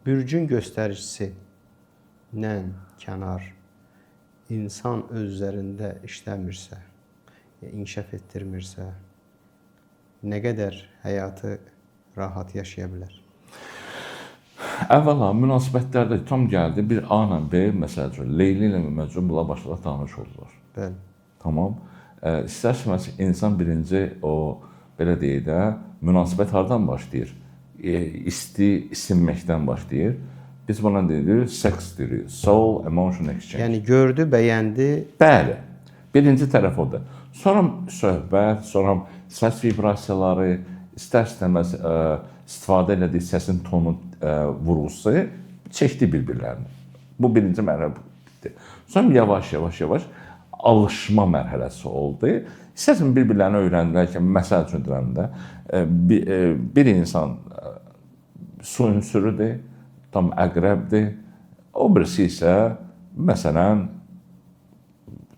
bürcün göstəricisilə kənar insan öz üzərində işləmirsə, inkişaf etdirmirsə, nə qədər həyatı rahat yaşaya bilər? Əvvəla münasibətlərdə tam gəldi bir A ilə B, məsəl üçün Leyli ilə Məcnun bunlar başladı tanış oldular. Bəli. Tamam. İstərsəməz insan birinci o belə deyək də münasibət hardan başlayır? İstinməkdən başlayır. Biz buna deyirik seks deyirik. Soul emotion exchange. Yəni gördü, bəyəndi. Bəli. Birinci tərəf odur. Sonra söhbət, sonra səs vibrasiyaları, istər-istəməz istifadə elədiyi səsin tonu, vurğusu çəkdi bir-birlərini. Bu birinci mərhələ bitdi. Sonra yavaş-yavaş alışma mərhələsi oldu. İstəsən bir-birlərini öyrəndirərkən, məsəl üçün deyəndə, bir insan su ünsürüdür, tam əqrəbdir. O birisi isə, məsələn,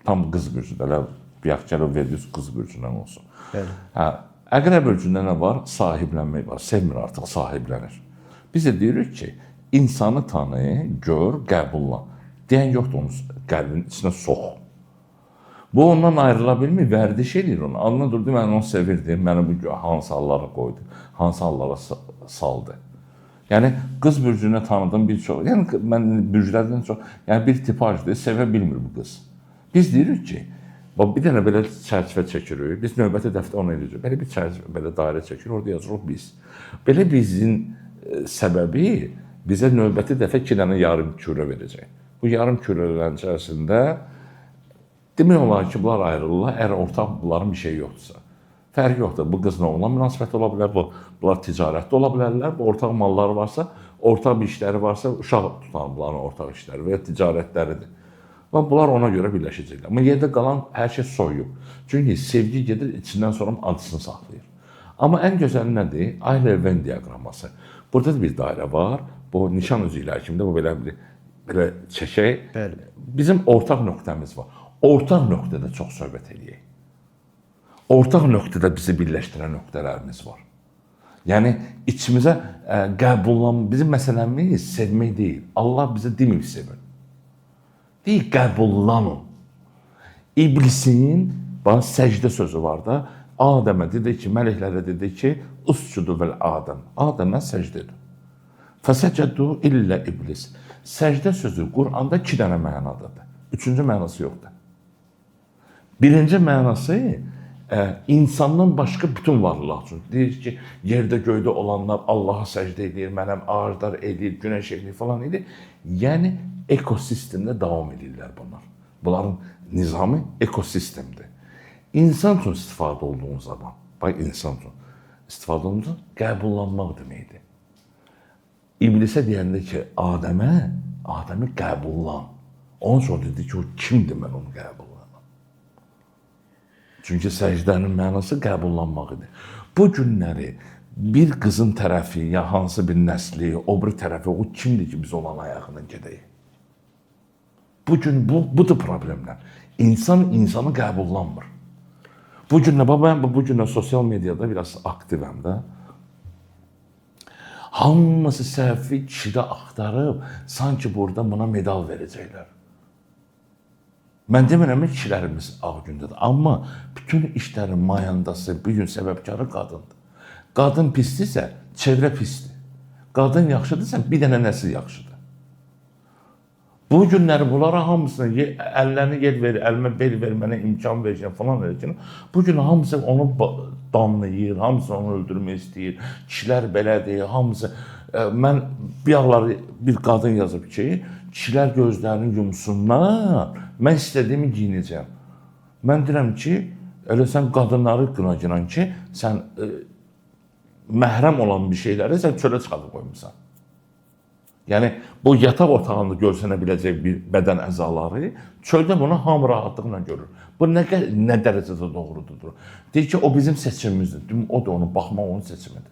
tam qız bürcüdələr, yaxçələ verdiyiz qız bürcündən olsun. Bəli. Əqrəb bürcündə nə var? Sahiblənmək var. Sevmir artıq, sahiblənir. Biz də deyirik ki, insanı tanı, gör, qəbullan. Deyən yoxdur, onu qəlbinin içinə sox. Bu ondan ayrıla bilmir, vərdiş edir onu. Alına durdu, mən onu sevirdim, məni bu hansı hallara qoydu, hansı hallara saldı. Yəni, qız bürcünü tanıdım bir çox, yəni mən bürcülərdən çox, yəni bir tipajdır, sevə bilmir bu qız. Biz deyirik ki, bir dənə belə çərçivə çəkirik, biz növbəti dəfə onu edirik, belə bir çərçivə, belə dairə çəkirik, orada yazırıq biz. Belə bizin səbəbi bizə növbəti dəfə 2 dənə yarım kürə verəcək. Bu yarım kürələrin içərisində demək olar ki, bunlar ayrılırlar, əgər ortaq bunların bir şey yoxdursa. Fərqi yoxdur, bu qızla olan münasibəti ola bilər, bunlar ticarətdə ola bilərlər, bu ortaq malları varsa, ortaq bir işləri varsa, uşaq tutan bunların ortaq işləri və ya ticarətləridir. Və bunlar ona görə birləşəcəklər. Amma yerdə qalan hər şey soyub. Çünki sevgi gedir, içindən sonra acısını saxlayır. Amma ən gözəli nədir? Ayler-Venn diaqraması. Burada da bir dairə var, bu nişan üzükləri kimdə, bu belə çəkək. Bəli. Bizim ortaq nöqtəmiz var. Ortaq nöqtədə çox söhbət edəyik. Ortaq nöqtədə bizi birləşdirən nöqtələrimiz var. Yəni, içimizə qəbullanma, bizim məsələmiz sevmək deyil. Allah bizə demir sevin. Deyil, qəbullanın. İblisin, səcdə sözü var da, Adəmə dedi ki, mələklərə dedi ki, uscudu vəl Adəm. Adəmə səcdə edir. Fəsəcədu illə iblis. Səcdə sözü Qur'anda 2 dənə mənadadır. 3-cü mənası yoxdur. Birinci mənası insandan başqa bütün varlıqlar üçün. Deyir ki, yerdə göydə olanlar Allaha səcdə edir, mənəm ağaclar edir, günəş edir falan edir. Yəni, ekosistemdə davam edirlər bunlar. Bunların nizamı ekosistemdir. İnsan üçün istifadə olduğun zaman, insan üçün istifadə olduğun zaman qəbullanmaq deməkdir. İblisə deyəndə ki, Adəmi qəbullan. Onun sonra dedi ki, o kimdir mən onu qəbullanam? Çünki səcdənin mənası qəbullanmaq idi. Bu günləri bir qızın tərəfi, ya hansı bir nəsli, o bir tərəfi, o kimdir ki, biz olan ayağına gedəyik? Bugün budur problemlər. İnsan insanı qəbullanmır. Mən bu günlə sosial mediada biraz aktivəm də. Hamısı səhvi kişidə axtarıb, sanki burada buna medal verəcəklər. Mən demirəm ki, kişilərimiz ağ gündədir. Amma bütün işlərin mayandası, bugün səbəbkarı qadındır. Qadın pisdirsə, çevrə pisdir. Qadın yaxşıdırsa, bir dənə nəsil yaxşıdır. Bu günləri bunlara hamısına əllərini yer verir, əlimə bel vermənə imkan verəcək falan verir. Bu gün hamısı onu damlayır, hamısı onu öldürmək istəyir. Kişilər belədir, hamısı. Mən bir qadın yazıb ki, kişilər gözlərini yumsunlar, mən istədiyimi giyinəcəm. Mən deyirəm ki, elə sən qadınları qınacan ki, sən məhrəm olan bir şeyləri sən çölə çıxarıb qoymuşsan. Yəni, bu yataq otağında görsənə biləcək bir bədən əzaları, çöldə bunu hamı rahatlıqla görür. Bu nə dərəcədə doğrudur? Deyir ki, o bizim seçimimizdir. O da onu baxmaq onun seçimidir.